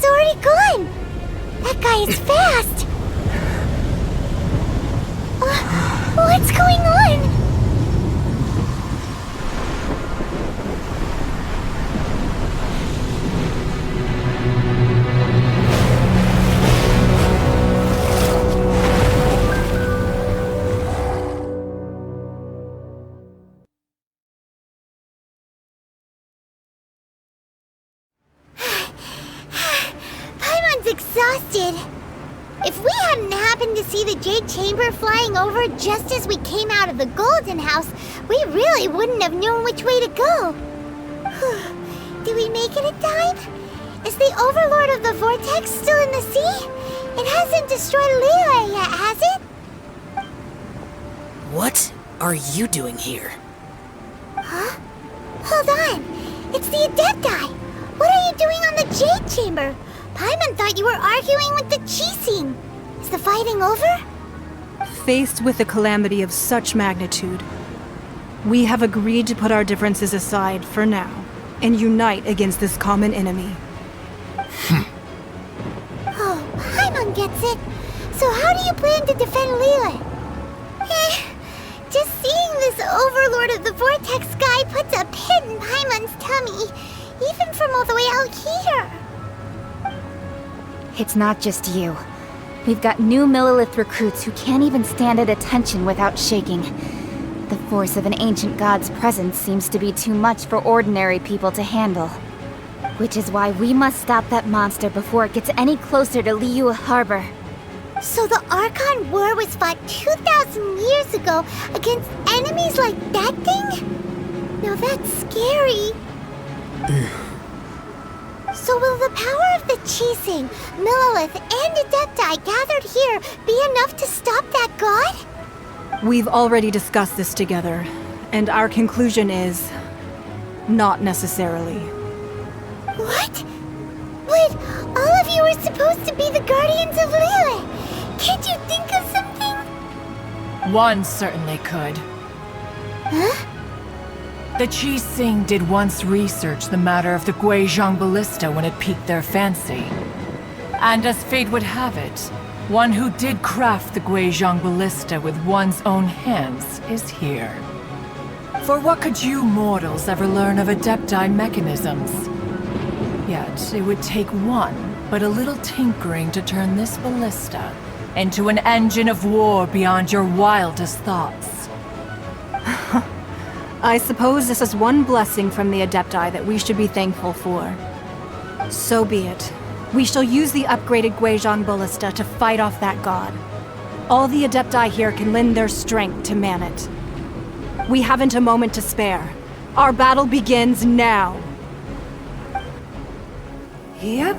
is already gone! That guy is fast! What's going on? Exhausted. If we hadn't happened to see the Jade Chamber flying over just as we came out of the Golden House, we really wouldn't have known which way to go. Did we make it in time? Is the Overlord of the Vortex still in the sea? It hasn't destroyed Liyue yet, has it? What are you doing here? Huh? Hold on. It's the adepti. What are you doing on the Jade Chamber? Paimon thought you were arguing with the Qixing. Is the fighting over? Faced with a calamity of such magnitude, we have agreed to put our differences aside for now and unite against this common enemy. Oh, Paimon gets it. So how do you plan to defend Liyue? Just seeing this Overlord of the Vortex guy puts a pit in Paimon's tummy, even from all the way out here. It's not just you. We've got new Millilith recruits who can't even stand at attention without shaking. The force of an ancient god's presence seems to be too much for ordinary people to handle. Which is why we must stop that monster before it gets any closer to Liyue Harbor. So the Archon War was fought 2,000 years ago against enemies like that thing? Now that's scary. So will the power of the Qixing, Millilith, and Adepti gathered here be enough to stop that god? We've already discussed this together, and our conclusion is... not necessarily. What? But all of you are supposed to be the guardians of Liyue. Can't you think of something? One certainly could. Huh? The Qixing did once research the matter of the Guizhong Ballista when it piqued their fancy. And as fate would have it, one who did craft the Guizhong Ballista with one's own hands is here. For what could you mortals ever learn of adepti mechanisms? Yet it would take one, but a little tinkering to turn this ballista into an engine of war beyond your wildest thoughts. I suppose this is one blessing from the Adepti that we should be thankful for. So be it. We shall use the upgraded Guizhong Ballista to fight off that god. All the Adepti here can lend their strength to man it. We haven't a moment to spare. Our battle begins now. Yep.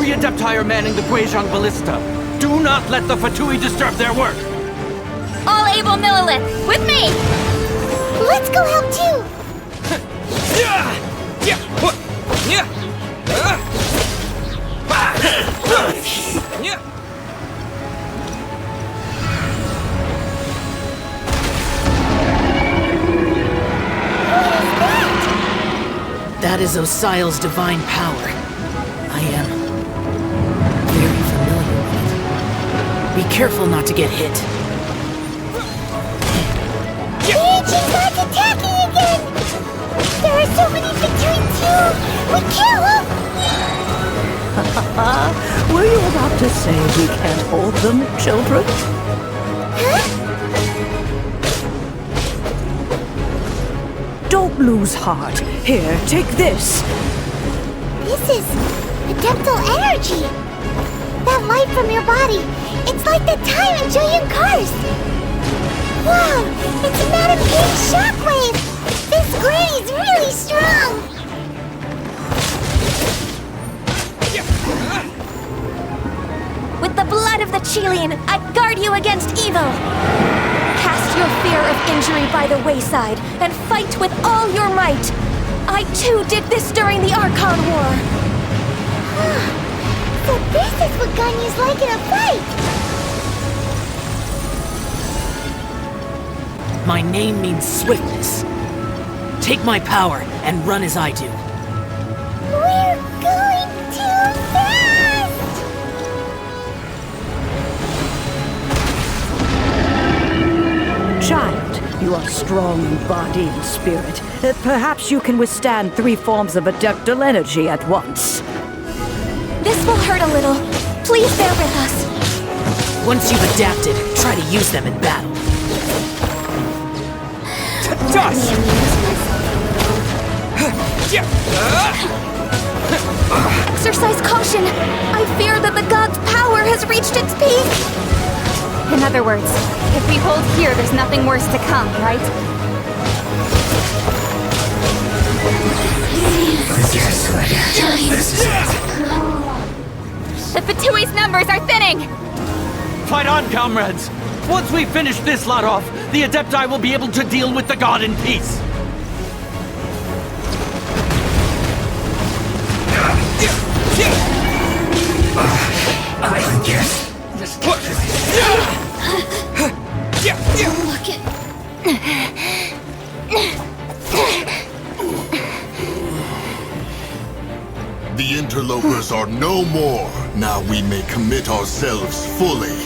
Adepti are manning the Guizhong Ballista. Do not let the Fatui disturb their work! All able Millilith, with me! Let's go help too! That is Osial's divine power. I am very familiar with it. Be careful not to get hit. It's attacking again! There are so many Fatui too! We can't Were you about to say we can't hold them, children? Huh? Don't lose heart. Here, take this. This is adeptal energy! That light from your body, it's like the time in Guyun Cars! Wow! It's a Madame Ping shockwave! This granny's really strong! With the blood of the Chilean, I guard you against evil! Cast your fear of injury by the wayside, and fight with all your might! I too did this during the Archon War! So this is what Ganyu's like in a fight! My name means swiftness. Take my power and run as I do. We're going too fast! Child, you are strong in body and spirit. Perhaps you can withstand 3 forms of adeptal energy at once. This will hurt a little. Please bear with us. Once you've adapted, try to use them in battle. Dust! Exercise caution! I fear that the god's power has reached its peak! In other words, if we hold here, there's nothing worse to come, right? This is it. The Fatui's numbers are thinning! Fight on, comrades! Once we finish this lot off, the adepti will be able to deal with the god in peace! I guess. The interlopers are no more. Now we may commit ourselves fully.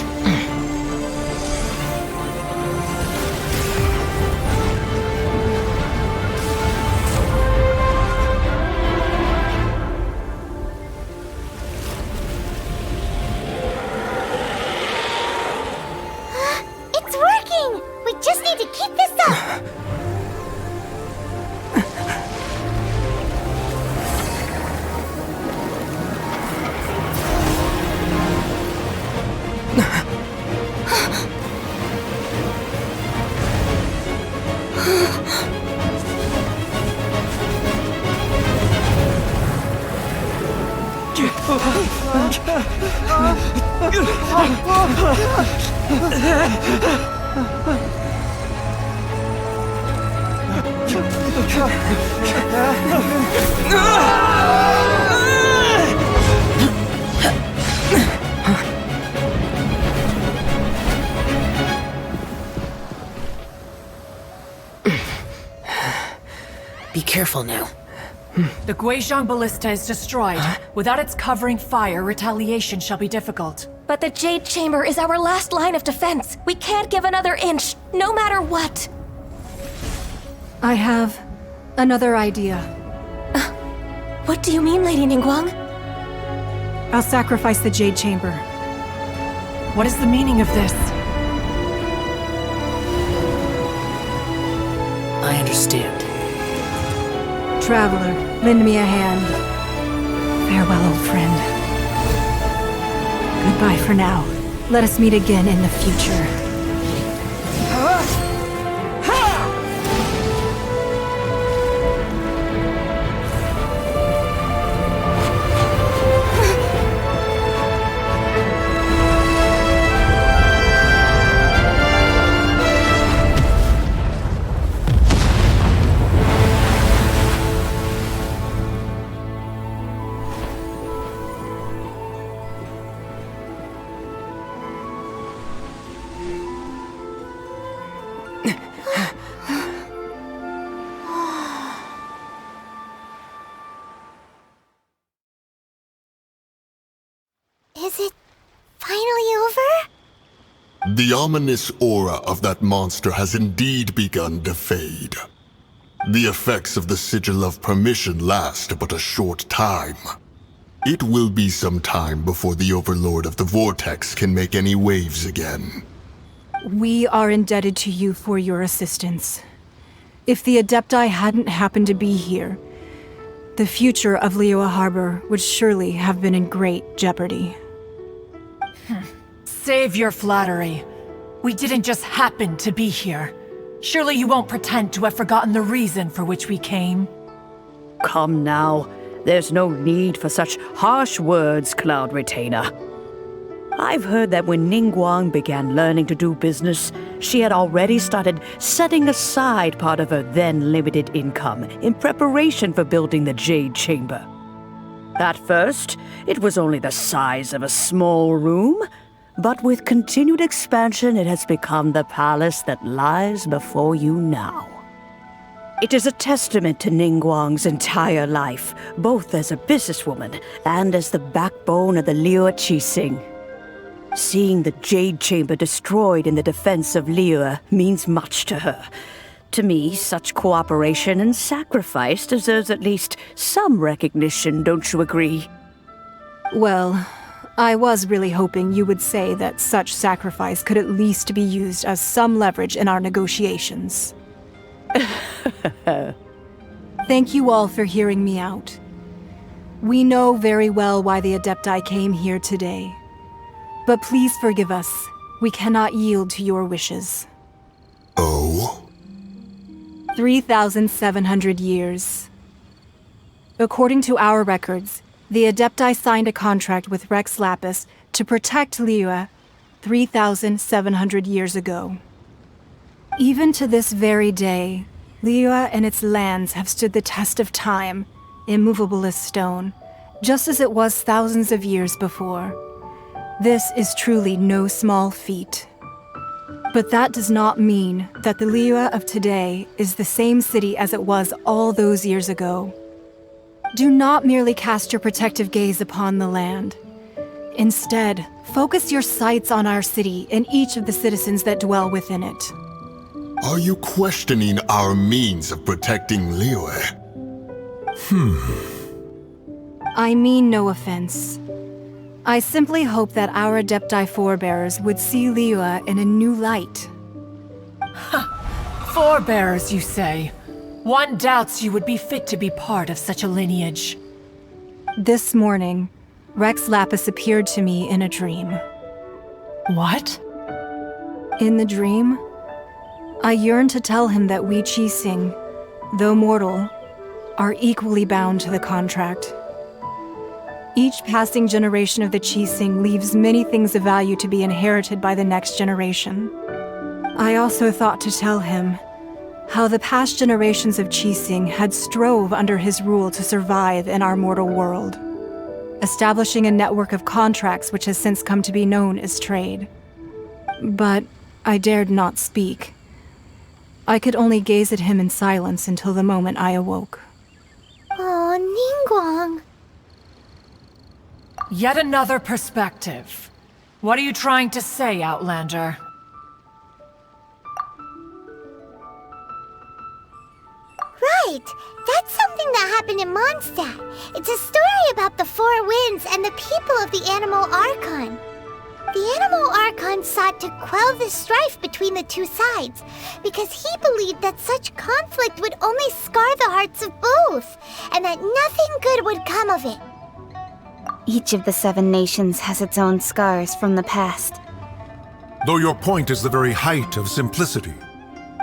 It's working! We just need to keep this up! Be careful now. The Guizhong Ballista is destroyed. Without its covering fire, retaliation shall be difficult. But the Jade Chamber is our last line of defense. We can't give another inch, no matter what. I have another idea. What do you mean, Lady Ningguang? I'll sacrifice the Jade Chamber. What is the meaning of this? I understand. Traveler, lend me a hand. Farewell, old friend. Goodbye for now. Let us meet again in the future. Is it finally over? The ominous aura of that monster has indeed begun to fade. The effects of the Sigil of Permission last but a short time. It will be some time before the Overlord of the Vortex can make any waves again. We are indebted to you for your assistance. If the Adepti hadn't happened to be here, the future of Liyue Harbor would surely have been in great jeopardy. Save your flattery. We didn't just happen to be here. Surely you won't pretend to have forgotten the reason for which we came. Come now. There's no need for such harsh words, Cloud Retainer. I've heard that when Ningguang began learning to do business, she had already started setting aside part of her then limited income in preparation for building the Jade Chamber. At first, it was only the size of a small room, but with continued expansion, it has become the palace that lies before you now. It is a testament to Ningguang's entire life, both as a businesswoman and as the backbone of the Liyue Qixing. Seeing the Jade Chamber destroyed in the defense of Liyue means much to her. To me, such cooperation and sacrifice deserves at least some recognition, don't you agree? Well, I was really hoping you would say that such sacrifice could at least be used as some leverage in our negotiations. Thank you all for hearing me out. We know very well why the Adepti came here today. But please forgive us. We cannot yield to your wishes. Oh? 3,700 years. According to our records, the Adepti signed a contract with Rex Lapis to protect Liyue 3,700 years ago. Even to this very day, Liyue and its lands have stood the test of time, immovable as stone, just as it was thousands of years before. This is truly no small feat. But that does not mean that the Liyue of today is the same city as it was all those years ago. Do not merely cast your protective gaze upon the land. Instead, focus your sights on our city and each of the citizens that dwell within it. Are you questioning our means of protecting Liyue? I mean no offense. I simply hope that our Adepti forebears would see Liyue in a new light. Forebears, you say? One doubts you would be fit to be part of such a lineage. This morning, Rex Lapis appeared to me in a dream. What? In the dream, I yearned to tell him that we Qixing, though mortal, are equally bound to the contract. Each passing generation of the Qixing leaves many things of value to be inherited by the next generation. I also thought to tell him how the past generations of Qixing had strove under his rule to survive in our mortal world, establishing a network of contracts which has since come to be known as trade. But I dared not speak. I could only gaze at him in silence until the moment I awoke. Oh, Ningguang. Yet another perspective. What are you trying to say, Outlander? Right! That's something that happened in Mondstadt. It's a story about the Four Winds and the people of the Animal Archon. The Animal Archon sought to quell the strife between the two sides, because he believed that such conflict would only scar the hearts of both, and that nothing good would come of it. Each of the 7 nations has its own scars from the past. Though your point is the very height of simplicity.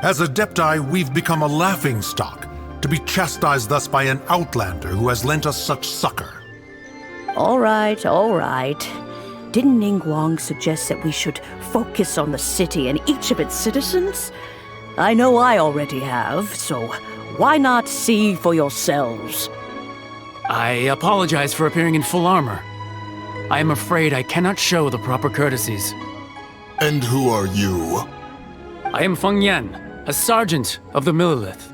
As Adepti, we've become a laughingstock, to be chastised thus by an outlander who has lent us such succor. All right, all right. Didn't Ningguang suggest that we should focus on the city and each of its citizens? I know I already have, so why not see for yourselves? I apologize for appearing in full armor. I am afraid I cannot show the proper courtesies. And who are you? I am Feng Yan, a sergeant of the Millilith.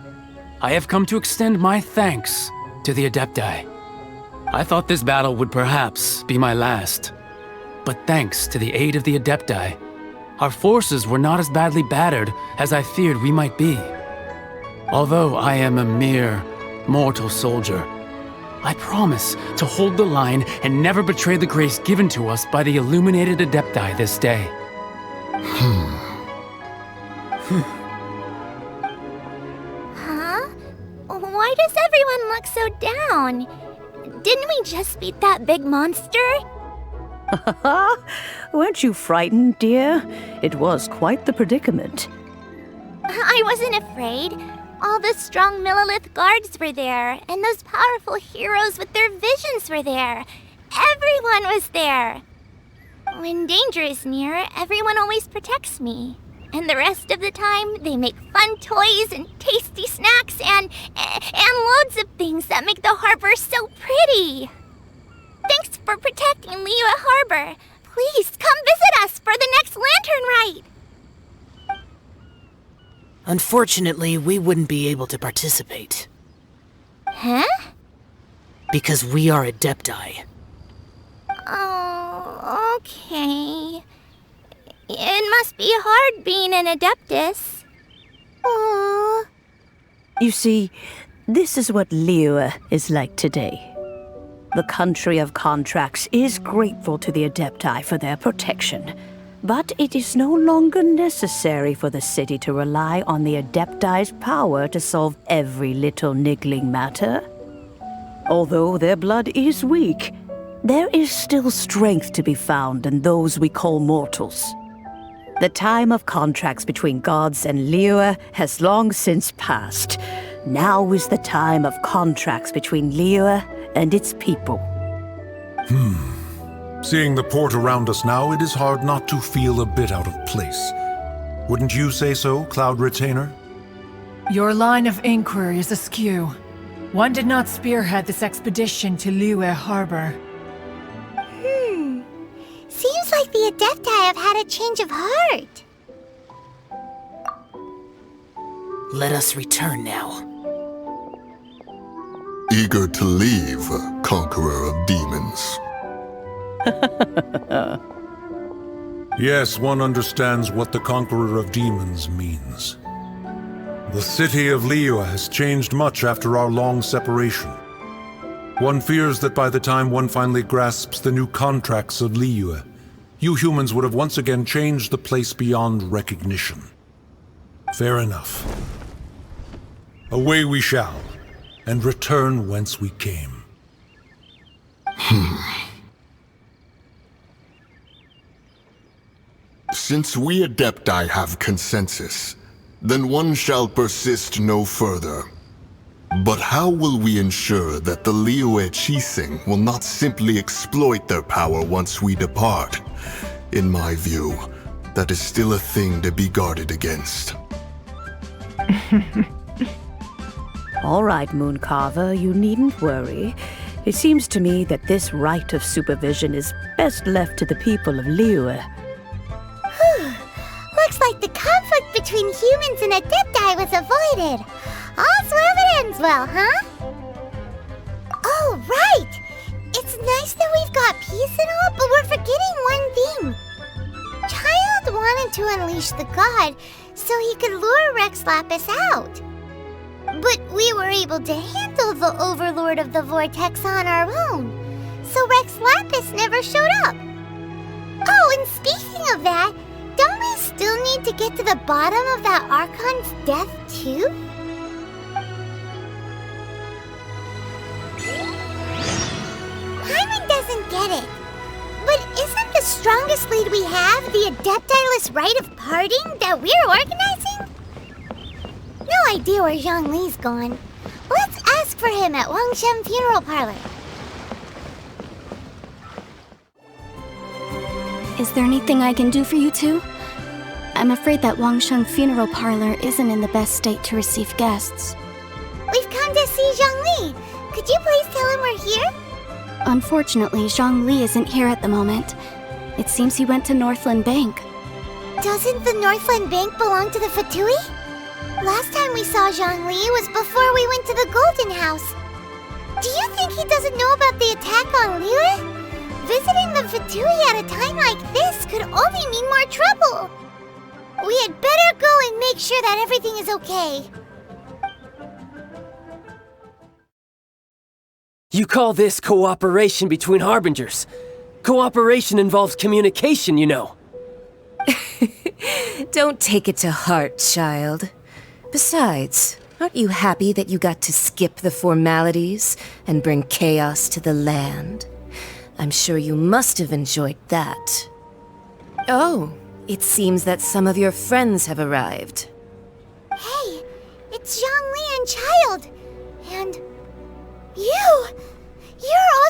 I have come to extend my thanks to the Adepti. I thought this battle would perhaps be my last. But thanks to the aid of the Adepti, our forces were not as badly battered as I feared we might be. Although I am a mere mortal soldier, I promise to hold the line and never betray the grace given to us by the illuminated adepti this day. Huh? Why does everyone look so down? Didn't we just beat that big monster? Weren't you frightened, dear? It was quite the predicament. I wasn't afraid. All the strong Millelith guards were there, and those powerful heroes with their visions were there. Everyone was there. When danger is near, everyone always protects me. And the rest of the time, they make fun toys and tasty snacks and loads of things that make the harbor so pretty. Thanks for protecting Liyue Harbor. Please come visit us for the next lantern rite. Unfortunately, we wouldn't be able to participate. Huh? Because we are adepti. Oh, okay. It must be hard being an adeptus. Aww. You see, this is what Liyue is like today. The country of contracts is grateful to the adepti for their protection, but it is no longer necessary for the city to rely on the adepti's power to solve every little niggling matter. Although their blood is weak, there is still strength to be found in those we call mortals. The time of contracts between gods and Liyue has long since passed. Now is the time of contracts between Liyue and its people. Seeing the port around us now, it is hard not to feel a bit out of place. Wouldn't you say so, Cloud Retainer? Your line of inquiry is askew. One did not spearhead this expedition to Liyue Harbor. Seems like the adepti have had a change of heart. Let us return now. Eager to leave, conqueror of demons. Yes, one understands what the Conqueror of Demons means. The city of Liyue has changed much after our long separation. One fears that by the time one finally grasps the new contracts of Liyue, you humans would have once again changed the place beyond recognition. Fair enough. Away we shall, and return whence we came. Since we adepti have consensus, then one shall persist no further. But how will we ensure that the Liyue Qixing will not simply exploit their power once we depart? In my view, that is still a thing to be guarded against. All right, Mooncarver, you needn't worry. It seems to me that this right of supervision is best left to the people of Liyue. Looks like the conflict between humans and adepti was avoided. All's well that ends well, huh? Oh, right! It's nice that we've got peace and all, but we're forgetting one thing. Childe wanted to unleash the god so he could lure Rex Lapis out. But we were able to handle the Overlord of the Vortex on our own, so Rex Lapis never showed up. Oh, and speaking of that, don't we still need to get to the bottom of that Archon's death, too? Paimon doesn't get it. But isn't the strongest lead we have the adeptiless rite of parting that we're organizing? No idea where Zhongli's gone. Let's ask for him at Wangshen Funeral Parlor. Is there anything I can do for you two? I'm afraid that Wangshen Funeral Parlor isn't in the best state to receive guests. We've come to see Zhongli. Could you please tell him we're here? Unfortunately, Zhongli isn't here at the moment. It seems he went to Northland Bank. Doesn't the Northland Bank belong to the Fatui? Last time we saw Zhongli was before we went to the Golden House. Do you think he doesn't know about the attack on Liyue? Visiting the Fatui at a time like this could only mean more trouble. We had better go and make sure that everything is okay. You call this cooperation between Harbingers? Cooperation involves communication, you know. Don't take it to heart, child. Besides, aren't you happy that you got to skip the formalities and bring chaos to the land? I'm sure you must have enjoyed that. Oh, it seems that some of your friends have arrived. Hey, it's Zhongli and Childe. And you! You're